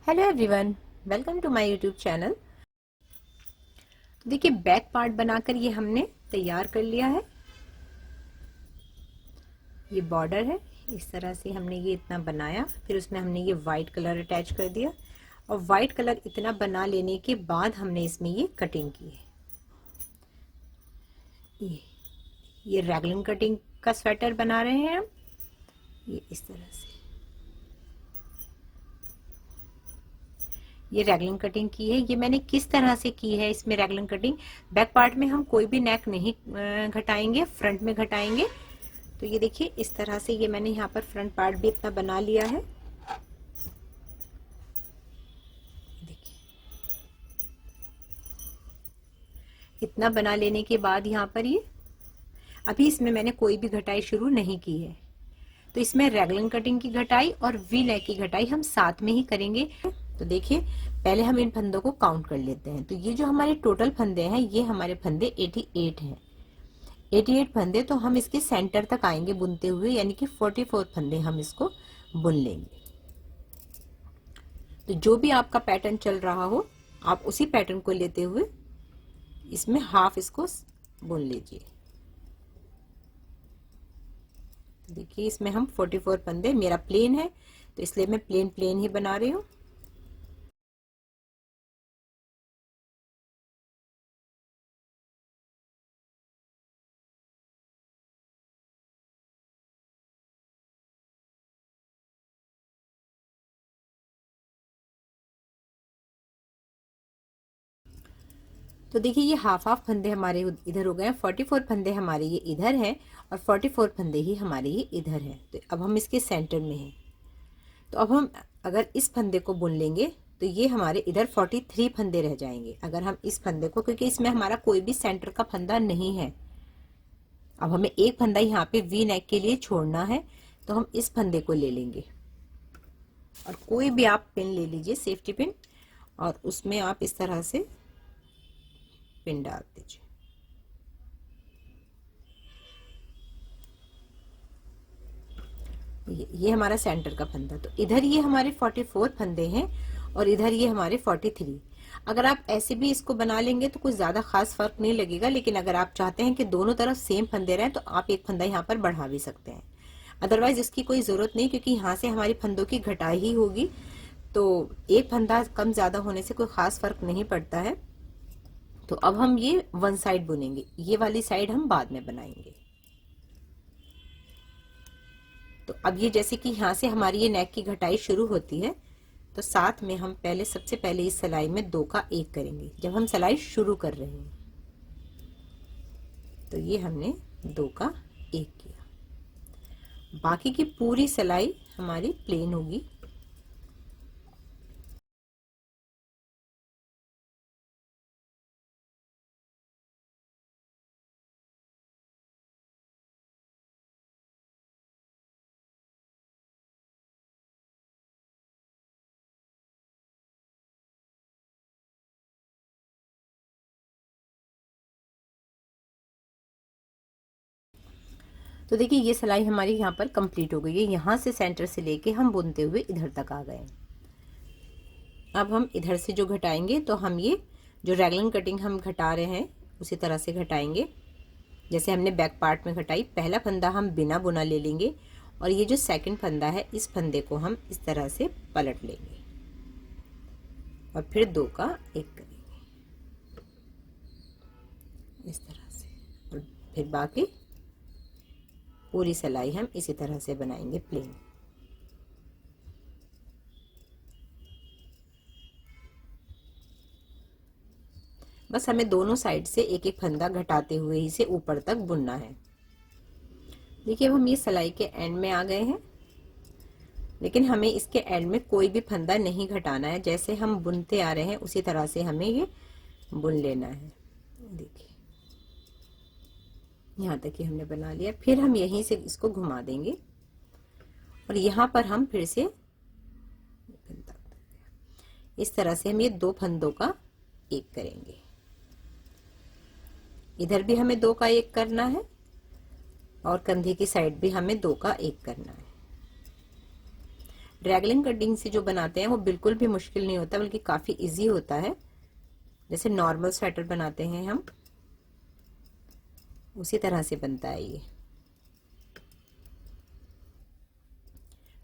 Hello everyone, welcome to my YouTube channel. तो देखिए, back part बनाकर ये हमने तैयार कर लिया है। ये बॉर्डर है, इस तरह से हमने ये इतना बनाया, फिर उसमें हमने ये वाइट कलर अटैच कर दिया और वाइट कलर इतना बना लेने के बाद हमने इसमें ये कटिंग की है। ये रैगलन कटिंग का स्वेटर बना रहे हैं हम, ये इस तरह से। ये रैगलन कटिंग की है। ये मैंने किस तरह से की है इसमें रैगलन कटिंग, बैक पार्ट में हम कोई भी नेक नहीं घटाएंगे, फ्रंट में घटाएंगे। तो ये देखिए, इस तरह से ये मैंने यहाँ पर फ्रंट पार्ट भी इतना बना लिया है। देखिए, इतना बना लेने के बाद यहाँ पर ये अभी इसमें मैंने कोई भी घटाई शुरू नहीं की है। तो इसमें रैगलन कटिंग की घटाई और वी नेक की घटाई हम साथ में ही करेंगे। तो देखिए, पहले हम इन फंदों को काउंट कर लेते हैं। तो ये जो हमारे टोटल फंदे हैं, ये हमारे फंदे 88 हैं। 88 फंदे, तो हम इसके सेंटर तक आएंगे बुनते हुए, यानी कि 44 फंदे हम इसको बुन लेंगे। तो जो भी आपका पैटर्न चल रहा हो, आप उसी पैटर्न को लेते हुए इसमें हाफ इसको बुन लीजिए। देखिए, इसमें हम 44 फंदे, मेरा प्लेन है तो इसलिए मैं प्लेन प्लेन ही बना रही हूँ। तो देखिए, ये हाफ हाफ फंदे हमारे इधर हो गए। 44 फंदे हमारे ये इधर हैं और 44 फंदे ही हमारे ये इधर हैं। तो अब हम इसके सेंटर में हैं। तो अब हम अगर इस फंदे को बुन लेंगे तो ये हमारे इधर 43 फंदे रह जाएंगे। अगर हम इस फंदे को, क्योंकि इसमें हमारा कोई भी सेंटर का फंदा नहीं है, अब हमें एक फंदा यहाँ पे वी नेक के लिए छोड़ना है, तो हम इस फंदे को ले लेंगे और कोई भी आप पिन ले लीजिए, सेफ्टी पिन, और उसमें आप इस तरह से पिन डाल दीजिए। ये हमारा सेंटर का फंदा। तो इधर ये हमारे 44 फंदे हैं और इधर ये हमारे 43। अगर आप ऐसे भी इसको बना लेंगे तो कुछ ज्यादा खास फर्क नहीं लगेगा, लेकिन अगर आप चाहते हैं कि दोनों तरफ सेम फंदे रहें तो आप एक फंदा यहाँ पर बढ़ा भी सकते हैं। अदरवाइज इसकी कोई जरूरत नहीं, क्योंकि यहाँ से हमारी फंदों की घटाई ही होगी, तो एक फंदा कम ज्यादा होने से कोई खास फर्क नहीं पड़ता है। तो अब हम ये वन साइड बुनेंगे, ये वाली साइड हम बाद में बनाएंगे। तो अब ये जैसे कि यहाँ से हमारी ये नेक की घटाई शुरू होती है, तो साथ में हम पहले सबसे पहले इस सिलाई में 2 का 1 करेंगे जब हम सिलाई शुरू कर रहे हैं। तो ये हमने 2 का 1 किया। बाकी की पूरी सिलाई हमारी प्लेन होगी। तो देखिए, ये सिलाई हमारी यहाँ पर कंप्लीट हो गई है। यहाँ से सेंटर से लेके हम बुनते हुए इधर तक आ गए। अब हम इधर से जो घटाएंगे, तो हम ये जो रैगलन कटिंग हम घटा रहे हैं उसी तरह से घटाएंगे जैसे हमने बैक पार्ट में घटाई। पहला फंदा हम बिना बुना ले लेंगे और ये जो सेकंड फंदा है, इस फंदे को हम इस तरह से पलट लेंगे और फिर 2 का 1 करेंगे इस तरह से, और फिर बाकी पूरी सिलाई हम इसी तरह से बनाएंगे प्लेन। बस हमें दोनों साइड से एक एक फंदा घटाते हुए ही से ऊपर तक बुनना है। देखिए, अब हम ये सिलाई के एंड में आ गए हैं, लेकिन हमें इसके एंड में कोई भी फंदा नहीं घटाना है। जैसे हम बुनते आ रहे हैं उसी तरह से हमें ये बुन लेना है। देखिए, यहाँ तक ही हमने बना लिया। फिर हम यहीं से इसको घुमा देंगे और यहाँ पर हम फिर से इस तरह से हम ये 2 फंदों का 1 करेंगे। इधर भी हमें 2 का 1 करना है और कंधे की साइड भी हमें 2 का 1 करना है। ड्रैगलिंग कटिंग से जो बनाते हैं वो बिल्कुल भी मुश्किल नहीं होता, बल्कि काफी इजी होता है। जैसे नॉर्मल स्वेटर बनाते हैं हम, उसी तरह से बनता है ये।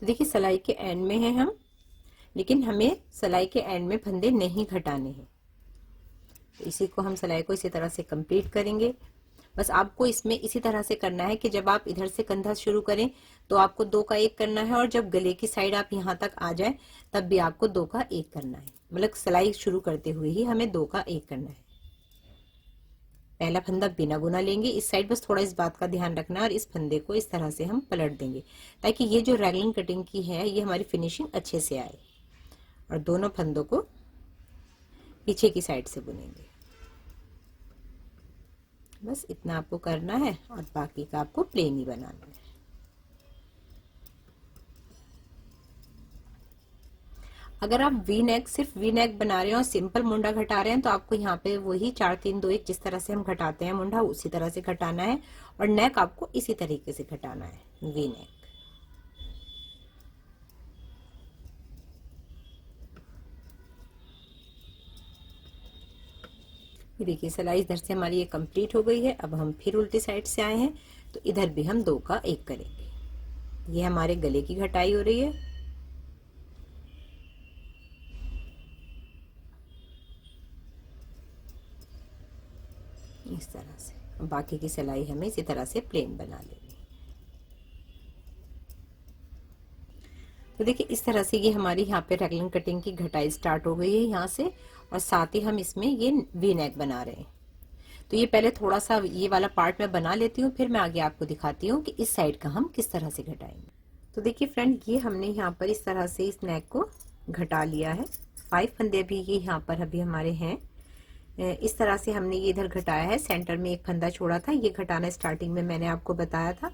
तो देखिए सिलाई के एंड में है हम, लेकिन हमें सिलाई के एंड में फंदे नहीं घटाने हैं। तो इसी को हम सिलाई को इसी तरह से कंप्लीट करेंगे। बस आपको इसमें इसी तरह से करना है कि जब आप इधर से कंधा शुरू करें तो आपको 2 का 1 करना है, और जब गले की साइड आप यहाँ तक आ जाए तब भी आपको 2 का 1 करना है। मतलब सिलाई शुरू करते हुए ही हमें 2 का 1 करना है। पहला फंदा बिना बुना लेंगे इस साइड, बस थोड़ा इस बात का ध्यान रखना है, और इस फंदे को इस तरह से हम पलट देंगे ताकि ये जो रैगलिंग कटिंग की है ये हमारी फिनिशिंग अच्छे से आए। और दोनों फंदों को पीछे की साइड से बुनेंगे। बस इतना आपको करना है, और बाकी का आपको प्लेन ही बनाना है। अगर आप वी नेक, सिर्फ वी नेक बना रहे हैं और सिंपल मुंडा घटा रहे हैं, तो आपको यहाँ पे वही 4 3 2 1 जिस तरह से हम घटाते हैं मुंडा, उसी तरह से घटाना है, और नेक आपको इसी तरीके से घटाना है, वी नेक। ये देखिए सिलाई इधर से हमारी ये कंप्लीट हो गई है। अब हम फिर उल्टी साइड से आए हैं, तो इधर भी हम 2 का 1 करेंगे। ये हमारे गले की घटाई हो रही है। इस तरह से बाकी की सिलाई हमें इसी तरह से प्लेन बना लेनी। तो देखिए इस तरह से ये हमारी यहाँ पे रैगलिंग कटिंग की घटाई स्टार्ट हो गई है यहाँ से, और साथ ही हम इसमें ये वी नेक बना रहे हैं। तो ये पहले थोड़ा सा ये वाला पार्ट मैं बना लेती हूँ, फिर मैं आगे आपको दिखाती हूँ कि इस साइड का हम किस तरह से घटाएंगे। तो देखिए फ्रेंड, ये हमने यहाँ पर इस तरह से इस नेक को घटा लिया है। 5 फंदे भी ये यहाँ पर अभी हमारे हैं। इस तरह से हमने ये इधर घटाया है। सेंटर में एक फंदा छोड़ा था, ये घटाना स्टार्टिंग में मैंने आपको बताया था।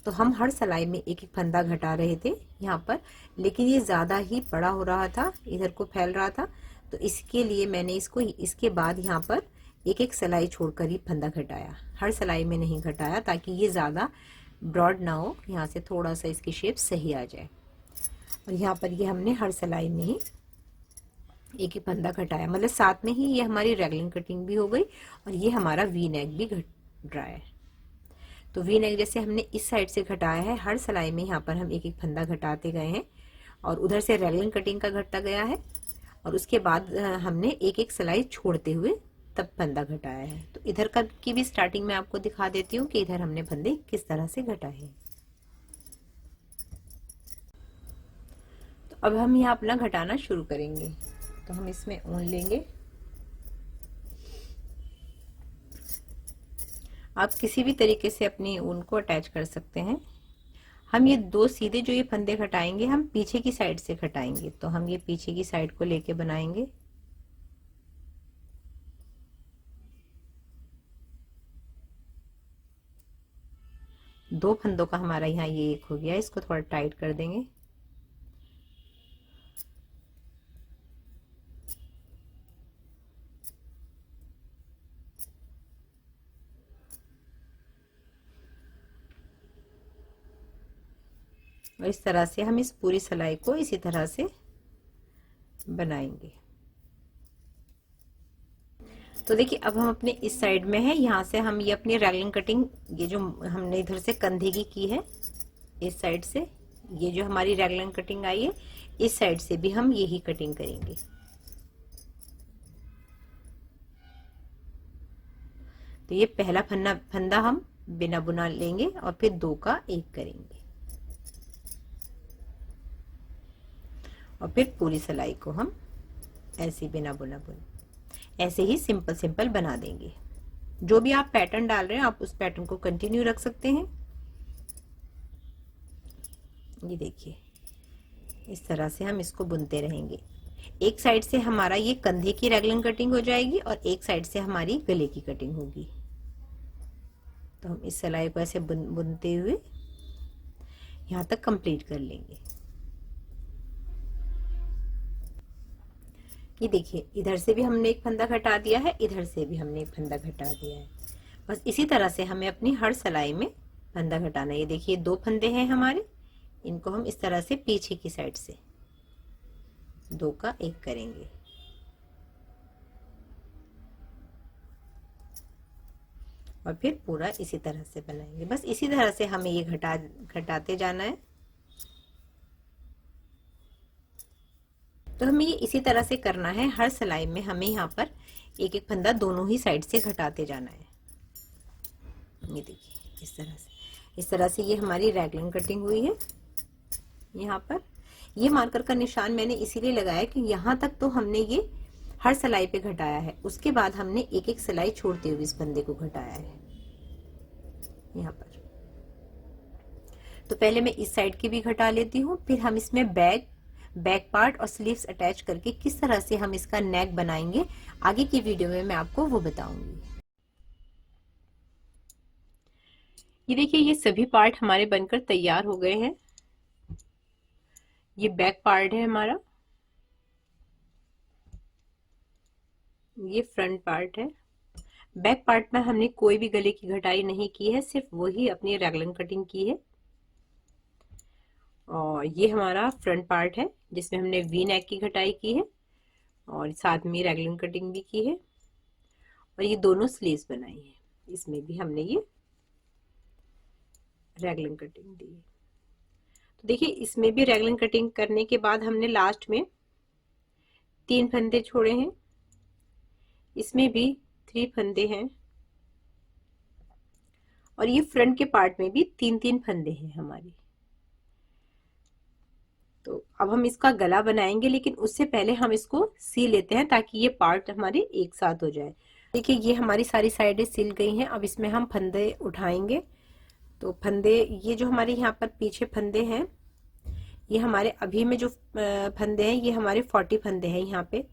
तो हम हर सिलाई में एक एक फंदा घटा रहे थे यहाँ पर, लेकिन ये ज्यादा ही बड़ा हो रहा था, इधर को फैल रहा था। तो इसके लिए मैंने इसको इसके बाद यहाँ पर एक एक सिलाई छोड़कर ही फंदा घटाया, हर सिलाई में नहीं घटाया, ताकि ये ज्यादा ब्रॉड ना हो, यहाँ से थोड़ा सा इसकी शेप सही आ जाए। और यहाँ पर ये हमने हर सिलाई में ही एक ही फंदा घटाया, मतलब साथ में ही ये हमारी रैगलिंग कटिंग भी हो गई, और ये हमारा वी नेक भी घट रहा है। तो वी नेक जैसे हमने इस साइड से घटाया है, हर सिलाई में यहाँ पर हम एक एक फंदा घटाते गए हैं, और उधर से रैगलिंग कटिंग का घटता गया है, और उसके बाद हमने एक एक सिलाई छोड़ते हुए तब फंदा घटाया है। तो इधर का की भी स्टार्टिंग में आपको दिखा देती हूँ कि इधर हमने फंदे किस तरह से घटाए हैं। तो अब हम यहाँ अपना घटाना शुरू करेंगे। तो हम इसमें ऊन लेंगे। आप किसी भी तरीके से अपनी ऊन को अटैच कर सकते हैं। हम ये 2 सीधे जो ये फंदे घटाएंगे, हम पीछे की साइड से घटाएंगे। तो हम ये पीछे की साइड को लेके बनाएंगे। दो फंदों का हमारा यहाँ ये एक हो गया, इसको थोड़ा टाइट कर देंगे। और इस तरह से हम इस पूरी सिलाई को इसी तरह से बनाएंगे। तो देखिए अब हम अपने इस साइड में है, यहाँ से हम ये अपनी रैगलिंग कटिंग, ये जो हमने इधर से कंधे की है, इस साइड से ये जो हमारी रैगलिंग कटिंग आई है, इस साइड से भी हम यही कटिंग करेंगे। तो ये पहला फंदा हम बिना बुना लेंगे, और फिर 2 का 1 करेंगे, और फिर पूरी सिलाई को हम ऐसे बिना बुना ऐसे ही सिंपल सिंपल बना देंगे। जो भी आप पैटर्न डाल रहे हैं आप उस पैटर्न को कंटिन्यू रख सकते हैं। ये देखिए इस तरह से हम इसको बुनते रहेंगे। एक साइड से हमारा ये कंधे की रैगलिंग कटिंग हो जाएगी, और एक साइड से हमारी गले की कटिंग होगी। तो हम इस सिलाई को ऐसे बुनते हुए यहाँ तक कंप्लीट कर लेंगे। ये देखिए इधर से भी हमने एक फंदा घटा दिया है, इधर से भी हमने एक फंदा घटा दिया है। बस इसी तरह से हमें अपनी हर सिलाई में फंदा घटाना है। ये देखिए 2 फंदे हैं हमारे, इनको हम इस तरह से पीछे की साइड से 2 का 1 करेंगे और फिर पूरा इसी तरह से बनाएंगे। बस इसी तरह से हमें ये घटाते जाना है। तो हमें ये इसी तरह से करना है, हर सिलाई में हमें यहाँ पर एक एक फंदा दोनों ही साइड से घटाते जाना है। ये देखिए इस तरह से ये हमारी रैगलिंग कटिंग हुई है। यहाँ पर ये मार्कर का निशान मैंने इसीलिए लगाया कि यहाँ तक तो हमने ये हर सिलाई पे घटाया है, उसके बाद हमने एक एक सिलाई छोड़ते हुए इस फंदे को घटाया है यहाँ पर। तो पहले मैं इस साइड की भी घटा लेती हूँ, फिर हम इसमें बैक पार्ट और स्लीव्स अटैच करके किस तरह से हम इसका नेक बनाएंगे आगे की वीडियो में मैं आपको वो बताऊंगी। ये देखिए ये सभी पार्ट हमारे बनकर तैयार हो गए हैं। ये बैक पार्ट है हमारा, ये फ्रंट पार्ट है। बैक पार्ट में हमने कोई भी गले की घटाई नहीं की है, सिर्फ वही अपनी रैगलिंग कटिंग की है। और ये हमारा फ्रंट पार्ट है जिसमें हमने वी नेक की घटाई की है और साथ में रैगलिंग कटिंग भी की है। और ये दोनों स्लीव्स बनाई है, इसमें भी हमने ये रैगलिंग कटिंग दी है। तो देखिए इसमें भी रैगलिंग कटिंग करने के बाद हमने लास्ट में 3 फंदे छोड़े हैं, इसमें भी 3 फंदे हैं और ये फ्रंट के पार्ट में भी 3-3 फंदे हैं हमारी। तो अब हम इसका गला बनाएंगे, लेकिन उससे पहले हम इसको सी लेते हैं ताकि ये पार्ट हमारे एक साथ हो जाए। देखिए ये हमारी सारी साइडें सिल गई हैं। अब इसमें हम फंदे उठाएंगे। तो फंदे ये जो हमारे यहाँ पर पीछे फंदे हैं, ये हमारे अभी में जो फंदे हैं ये हमारे 40 फंदे हैं यहाँ पे।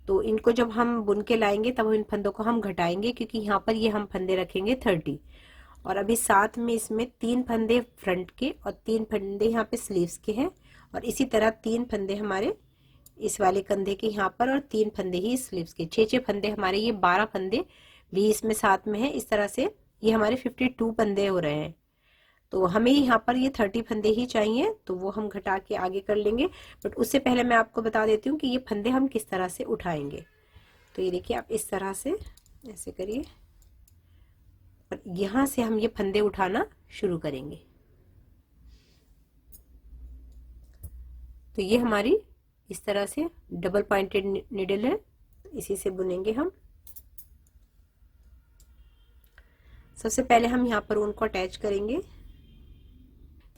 तो इनको जब हम बुन के लाएंगे तब इन फंदों को हम घटाएंगे, क्योंकि यहाँ पर ये हम फंदे रखेंगे 30। और अभी साथ में इसमें 3 फंदे फ्रंट के और 3 फंदे यहाँ पे स्लीव्स के हैं और इसी तरह 3 फंदे हमारे इस वाले कंधे के यहाँ पर और 3 फंदे ही स्लीव्स के। 6-6 फंदे हमारे, ये 12 फंदे भी इसमें साथ में है। इस तरह से ये हमारे 52 फंदे हो रहे हैं। तो हमें यहाँ पर ये 30 फंदे ही चाहिए, तो वो हम घटा के आगे कर लेंगे। बट उससे पहले मैं आपको बता देती हूँ कि ये फंदे हम किस तरह से उठाएंगे। तो ये देखिए आप इस तरह से ऐसे करिए और यहाँ से हम ये फंदे उठाना शुरू करेंगे। तो ये हमारी इस तरह से डबल पॉइंटेड निडल है, इसी से बुनेंगे हम। सबसे पहले हम यहाँ पर ऊन को अटैच करेंगे।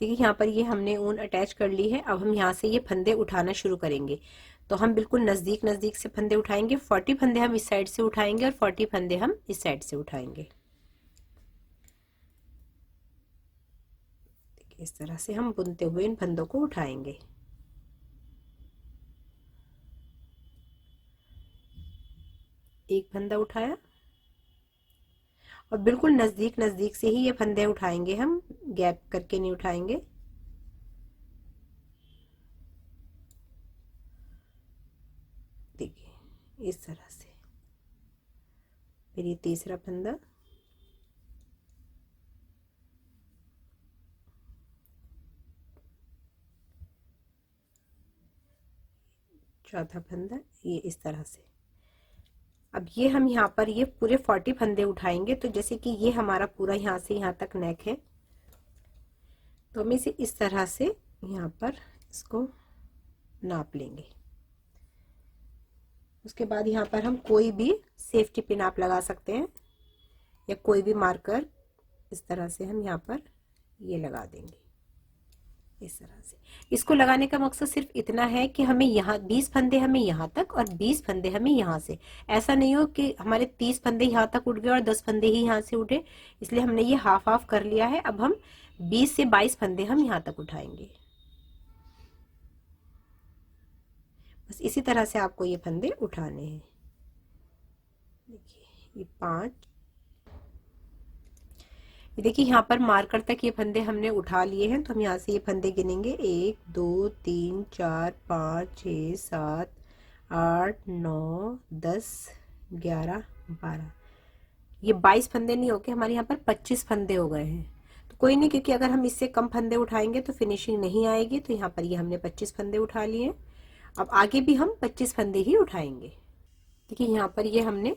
देखिए यहाँ पर ये हमने ऊन अटैच कर ली है। अब हम यहाँ से ये फंदे उठाना शुरू करेंगे। तो हम बिल्कुल नजदीक नजदीक से फंदे उठाएंगे। 40 फंदे हम इस साइड से उठाएंगे और 40 फंदे हम इस साइड से उठाएंगे। देखिए इस तरह से हम बुनते हुए इन फंदों को उठाएंगे। एक फंदा उठाया और बिल्कुल नजदीक नजदीक से ही ये फंदे उठाएंगे हम, गैप करके नहीं उठाएंगे। देखिए इस तरह से। फिर ये तीसरा फंदा, चौथा फंदा, ये इस तरह से। अब ये हम यहाँ पर ये पूरे 40 फंदे उठाएंगे। तो जैसे कि ये हमारा पूरा यहाँ से यहाँ तक नेक है, तो हम इसे इस तरह से यहाँ पर इसको नाप लेंगे। उसके बाद यहाँ पर हम कोई भी सेफ्टी पिन आप लगा सकते हैं या कोई भी मार्कर इस तरह से हम यहाँ पर ये लगा देंगे इस तरह से। इसको लगाने का मकसद सिर्फ इतना है कि हमें यहाँ 20 फंदे हमें यहाँ तक और 20 फंदे हमें यहाँ से, ऐसा नहीं हो कि हमारे 30 फंदे यहाँ तक उठ गए और 10 फंदे ही यहाँ से उठे। इसलिए हमने ये हाफ हाफ कर लिया है। अब हम 20 से 22 फंदे हम यहाँ तक उठाएंगे। बस इसी तरह से आपको ये फंदे उठाने हैं। देखिए ये 5, ये देखिए यहाँ पर मार्कर तक ये फंदे हमने उठा लिए हैं। तो हम यहाँ से ये फंदे गिनेंगे 1 2 3 4 5 6 7 8 9 10 11 12, ये 22 फंदे नहीं होके हमारे यहाँ पर 25 फंदे हो गए हैं। तो कोई नहीं, क्योंकि अगर हम इससे कम फंदे उठाएंगे तो फिनिशिंग नहीं आएगी। तो यहाँ पर ये हमने 25 फंदे उठा लिए हैं। अब आगे भी हम 25 फंदे ही उठाएंगे। देखिए यहाँ पर ये हमने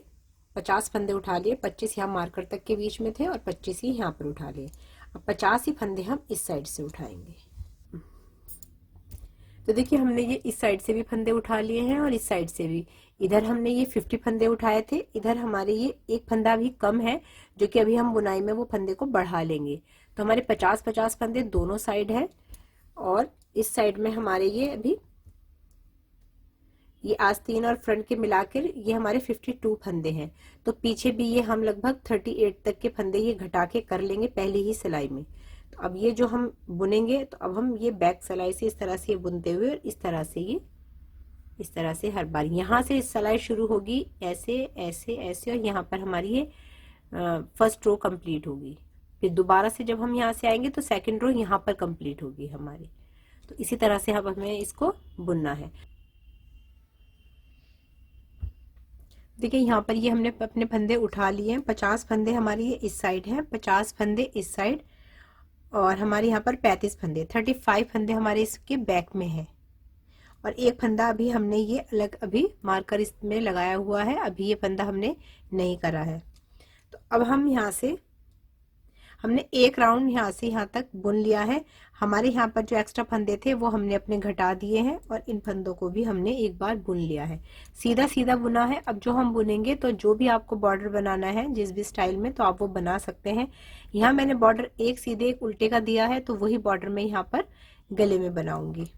50 फंदे उठा लिए, 25 यहाँ मार्कर तक के बीच में थे और 25 ही यहाँ पर उठा लिए। अब 50 ही फंदे हम इस साइड से उठाएंगे। तो देखिए हमने ये इस साइड से भी फंदे उठा लिए हैं और इस साइड से भी। इधर हमने ये 50 फंदे उठाए थे, इधर हमारे ये एक फंदा भी कम है जो कि अभी हम बुनाई में वो फंदे को बढ़ा लेंगे। तो हमारे 50-50 फंदे दोनों साइड है और इस साइड में हमारे ये अभी ये आस्तीन और फ्रंट के मिलाकर ये हमारे 52 फंदे हैं। तो पीछे भी ये हम लगभग 38 तक के फंदे ये घटा के कर लेंगे पहले ही सिलाई में। तो अब ये जो हम बुनेंगे तो अब हम ये बैक सिलाई से इस तरह से ये बुनते हुए और इस तरह से ये इस तरह से हर बार यहाँ से सिलाई शुरू होगी ऐसे ऐसे ऐसे और यहाँ पर हमारी ये फर्स्ट रो कंप्लीट होगी। फिर दोबारा से जब हम यहाँ से आएंगे तो सेकंड रो यहाँ पर कंप्लीट होगी हमारी। तो इसी तरह से अब हमें इसको बुनना है। देखिए यहाँ पर ये हमने अपने फंदे उठा लिए हैं। 50 फंदे हमारे ये इस साइड हैं, 50 फंदे इस साइड और हमारे यहाँ पर 35 फंदे 35 फंदे हमारे इसके बैक में है और एक फंदा अभी हमने ये अलग अभी मार्कर इसमें लगाया हुआ है, अभी ये फंदा हमने नहीं करा है। तो अब हम यहाँ से हमने एक राउंड यहाँ से यहाँ तक बुन लिया है। हमारे यहाँ पर जो एक्स्ट्रा फंदे थे वो हमने अपने घटा दिए हैं और इन फंदों को भी हमने एक बार बुन लिया है। सीधा सीधा बुना है। अब जो हम बुनेंगे तो जो भी आपको बॉर्डर बनाना है जिस भी स्टाइल में तो आप वो बना सकते हैं। यहाँ मैंने बॉर्डर एक सीधे एक उल्टे का दिया है तो वही बॉर्डर मैं यहाँ पर गले में बनाऊंगी।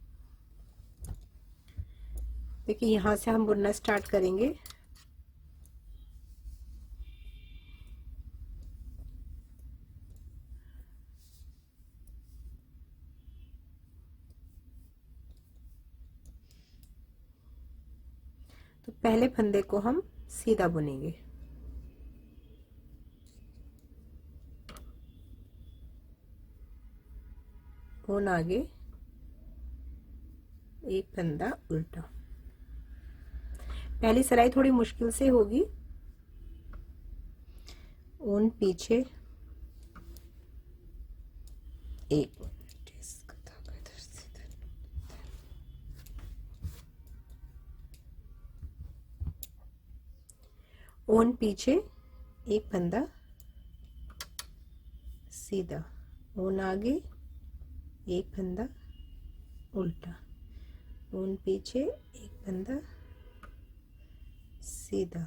देखिए यहाँ से हम बुनना स्टार्ट करेंगे। तो पहले फंदे को हम सीधा बुनेंगे, ऊन आगे एक फंदा उल्टा। पहली सिलाई थोड़ी मुश्किल से होगी। ऊन पीछे एक ऊन पीछे एक फंदा सीधा, ऊन आगे एक फंदा उल्टा, ऊन पीछे एक फंदा सीधा।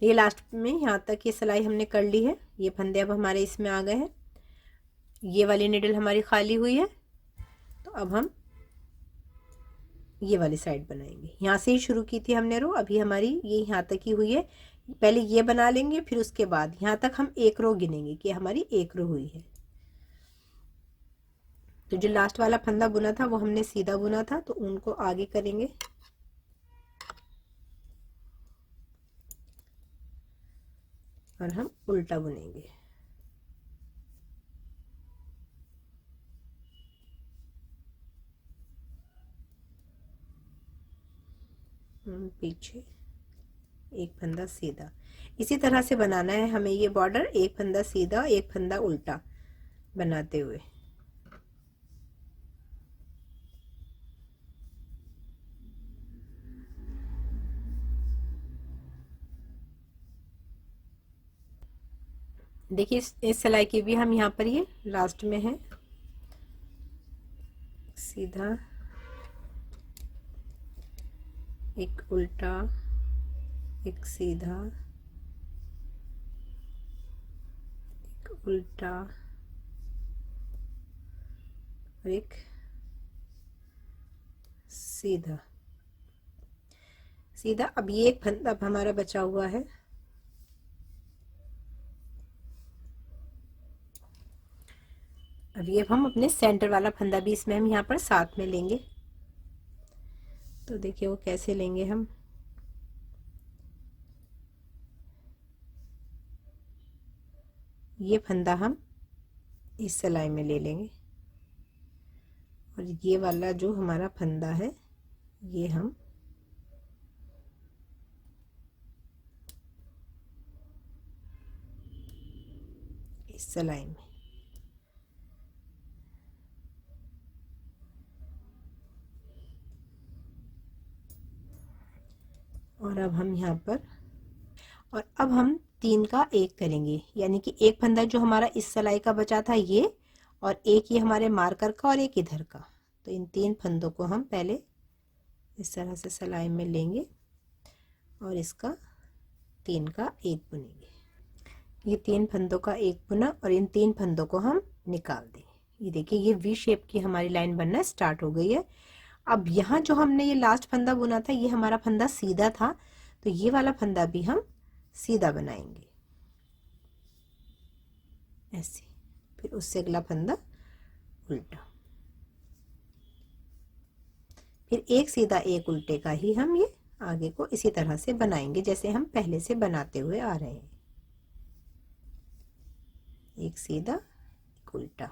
ये लास्ट में यहाँ तक ये सिलाई हमने कर ली है। ये फंदे अब हमारे इसमें आ गए हैं। ये वाली निडल हमारी खाली हुई है तो अब हम ये वाली साइड बनाएंगे। यहाँ से ही शुरू की थी हमने रो, अभी हमारी ये यहाँ तक ही हुई है। पहले ये बना लेंगे फिर उसके बाद यहाँ तक हम एक रो गिनेंगे कि हमारी एक रो हुई है। तो जो लास्ट वाला फंदा बुना था वो हमने सीधा बुना था तो उनको आगे करेंगे और हम उल्टा बुनेंगे। पीछे एक फंदा सीधा। इसी तरह से बनाना है हमें ये बॉर्डर, एक फंदा सीधा एक फंदा उल्टा बनाते हुए। देखिए इस सिलाई की भी हम यहाँ पर ये लास्ट में है, सीधा एक उल्टा एक सीधा एक उल्टा और एक सीधा सीधा। अब ये एक फंदा अब हमारा बचा हुआ है। अब ये हम अपने सेंटर वाला फंदा भी इसमें हम यहाँ पर साथ में लेंगे। तो देखिए वो कैसे लेंगे हम। ये फंदा हम इस सिलाई में ले लेंगे और ये वाला जो हमारा फंदा है ये हम इस सिलाई में, और अब हम यहाँ पर, और अब हम 3 का 1 करेंगे, यानी कि एक फंदा जो हमारा इस सिलाई का बचा था ये, और एक ये हमारे मार्कर का और एक इधर का। तो इन 3 फंदों को हम पहले इस तरह से सिलाई में लेंगे और इसका 3 का 1 बुनेंगे। ये 3 फंदों का 1 बुना और इन 3 फंदों को हम निकाल देंगे। ये देखिए ये वी शेप की हमारी लाइन बनना स्टार्ट हो गई है। अब यहाँ जो हमने ये लास्ट फंदा बुना था ये हमारा फंदा सीधा था, तो ये वाला फंदा भी हम सीधा बनाएंगे ऐसे, फिर उससे अगला फंदा उल्टा, फिर एक सीधा एक उल्टे का ही हम ये आगे को इसी तरह से बनाएंगे जैसे हम पहले से बनाते हुए आ रहे हैं। एक सीधा एक उल्टा।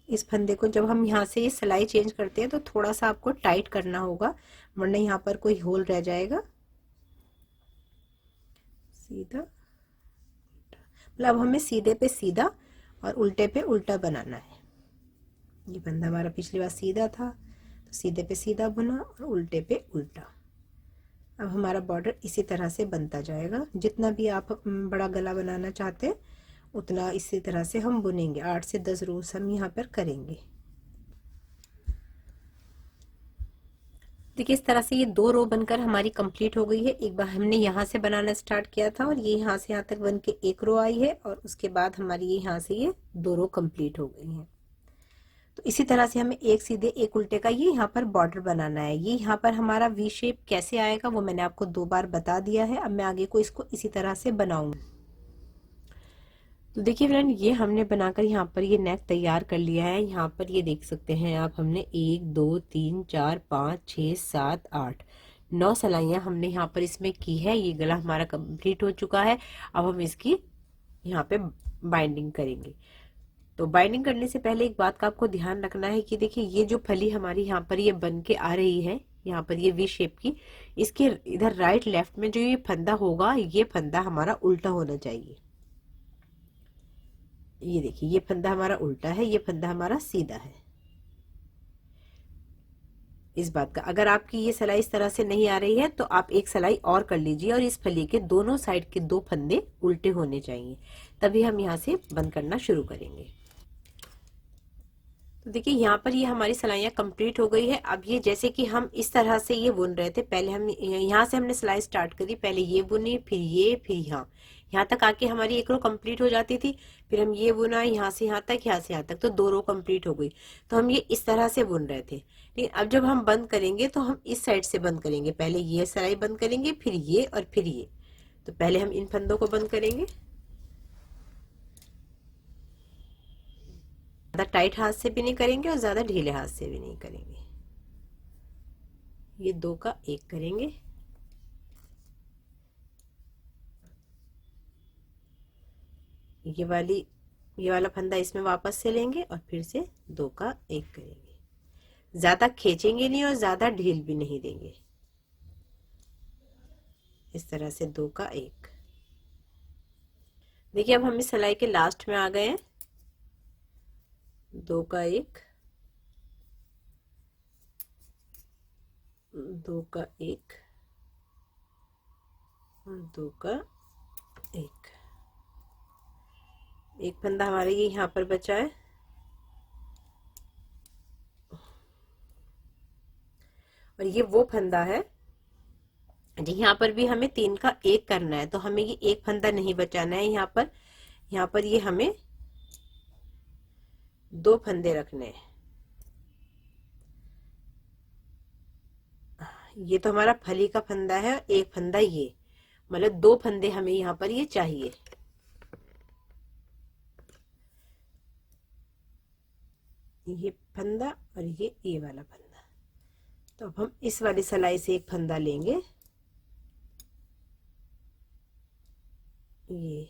इस फंदे को जब हम यहाँ से ये सिलाई चेंज करते हैं तो थोड़ा सा आपको टाइट करना होगा, वरना यहाँ पर कोई होल रह जाएगा। सीधा मतलब हमें सीधे पे सीधा और उल्टे पे उल्टा बनाना है। ये फंदा हमारा पिछली बार सीधा था तो सीधे पे सीधा बुना और उल्टे पे उल्टा। अब हमारा बॉर्डर इसी तरह से बनता जाएगा, जितना भी आप बड़ा गला बनाना चाहते हैं उतना इसी तरह से हम बुनेंगे। 8 से 10 रोज हम यहाँ पर करेंगे। देखिए इस तरह से ये 2 रो बनकर हमारी कंप्लीट हो गई है। एक बार हमने यहाँ से बनाना स्टार्ट किया था और ये यहाँ से यहाँ तक बन के 1 रो आई है और उसके बाद हमारी ये यहाँ से ये 2 रो कंप्लीट हो गई हैं। तो इसी तरह से हमें एक सीधे एक उल्टे का ये यहाँ पर बॉर्डर बनाना है। ये यहाँ पर हमारा वी शेप कैसे आएगा वो मैंने आपको 2 बार बता दिया है। अब मैं आगे को इसको इसी तरह से बनाऊंगी। तो देखिए फ्रेंड ये हमने बनाकर यहाँ पर ये नेक तैयार कर लिया है। यहाँ पर ये देख सकते हैं आप, हमने 1 2 3 4 5 6 7 8 9 सिलाइयाँ हमने यहाँ पर इसमें की है। ये गला हमारा कंप्लीट हो चुका है। अब हम इसकी यहाँ पे बाइंडिंग करेंगे। तो बाइंडिंग करने से पहले एक बात का आपको ध्यान रखना है कि देखिए ये जो फली हमारी यहाँ पर ये बन के आ रही है, यहाँ पर ये वी शेप की, इसके इधर राइट लेफ्ट में जो ये फंदा होगा ये फंदा हमारा उल्टा होना चाहिए। ये देखिए ये फंदा हमारा उल्टा है, ये फंदा हमारा सीधा है। इस बात का अगर आपकी ये सिलाई इस तरह से नहीं आ रही है तो आप एक सिलाई और कर लीजिए और इस फली के दोनों साइड के 2 फंदे उल्टे होने चाहिए, तभी हम यहाँ से बंद करना शुरू करेंगे। तो देखिए यहाँ पर ये हमारी सिलाइयाँ कंप्लीट हो गई है। अब ये जैसे कि हम इस तरह से ये बुन रहे थे, पहले हम यहाँ से हमने सिलाई स्टार्ट करी, पहले ये बुनी फिर ये फिर यहाँ तक आके हमारी एक रो कंप्लीट हो जाती थी। फिर हम ये बुना यहाँ से यहाँ तक, यहाँ से यहाँ तक, तो 2 रो कंप्लीट हो गई। तो हम ये इस तरह से बुन रहे थे। लेकिन अब जब हम बंद करेंगे तो हम इस साइड से बंद करेंगे, पहले ये सिलाई बंद करेंगे फिर ये और फिर ये। तो पहले हम इन फंदों को बंद करेंगे, ज्यादा टाइट हाथ से भी नहीं करेंगे और ज्यादा ढीले हाथ से भी नहीं करेंगे। ये 2 का 1 करेंगे, ये वाला फंदा इसमें वापस से लेंगे और फिर से 2 का 1 करेंगे। ज्यादा खींचेंगे नहीं और ज्यादा ढील भी नहीं देंगे। इस तरह से 2 का 1। देखिए अब हम इस सिलाई के लास्ट में आ गए हैं। 2 का 1, 2 का 1 और 2 का 1। एक फंदा हमारे ये यहाँ पर बचा है और ये वो फंदा है जी, यहाँ पर भी हमें 3 का 1 करना है। तो हमें ये एक फंदा नहीं बचाना है यहाँ पर ये हमें 2 फंदे रखने हैं। ये तो हमारा फली का फंदा है, एक फंदा ये, मतलब 2 फंदे हमें यहाँ पर ये चाहिए। ये फंदा और ये वाला फंदा। तो अब हम इस वाली सिलाई से एक फंदा लेंगे, ये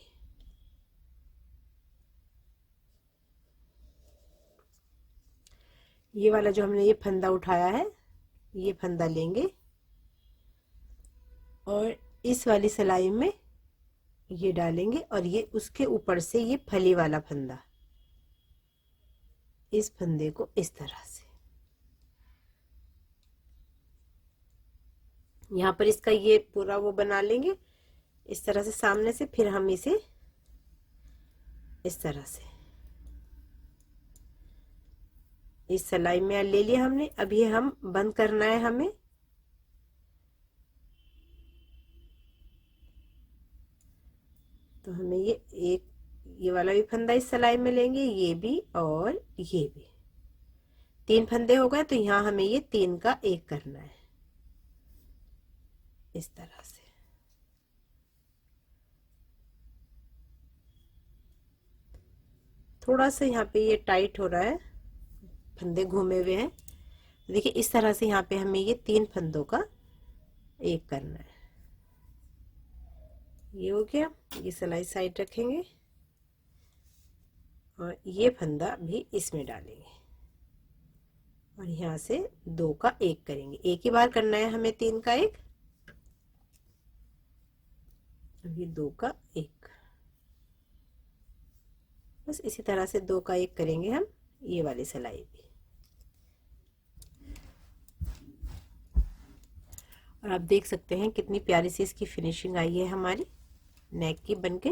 ये वाला जो हमने ये फंदा उठाया है, ये फंदा लेंगे और इस वाली सिलाई में ये डालेंगे और ये उसके ऊपर से ये फली वाला फंदा, इस फंदे को इस तरह से यहाँ पर इसका ये पूरा वो बना लेंगे इस तरह से सामने से। फिर हम इसे इस तरह से इस सिलाई में ले लिया हमने। अब ये हम बंद करना है हमें, तो हमें ये वाला भी फंदा इस सिलाई में लेंगे, ये भी और ये भी। 3 फंदे हो गए, तो यहाँ हमें ये 3 का 1 करना है इस तरह से। थोड़ा सा यहाँ पे ये टाइट हो रहा है, फंदे घूमे हुए हैं। देखिए इस तरह से यहाँ पे हमें ये 3 फंदों का 1 करना है। ये हो गया, ये सिलाई साइड रखेंगे और ये फंदा भी इसमें डालेंगे और यहाँ से 2 का 1 करेंगे। एक ही बार करना है हमें 3 का 1, अभी 2 का 1, बस इसी तरह से 2 का 1 करेंगे हम ये वाली सिलाई भी। और आप देख सकते हैं कितनी प्यारी सी इसकी फिनिशिंग आई है हमारी नेक की बनके।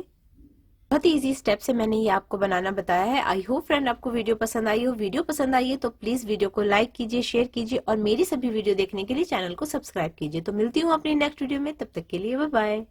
बहुत ही इजी स्टेप से मैंने ये आपको बनाना बताया है। आई होप फ्रेंड आपको वीडियो पसंद आई हो। वीडियो पसंद आई है तो प्लीज वीडियो को लाइक कीजिए, शेयर कीजिए और मेरी सभी वीडियो देखने के लिए चैनल को सब्सक्राइब कीजिए। तो मिलती हूँ अपनी नेक्स्ट वीडियो में, तब तक के लिए बाय बाय।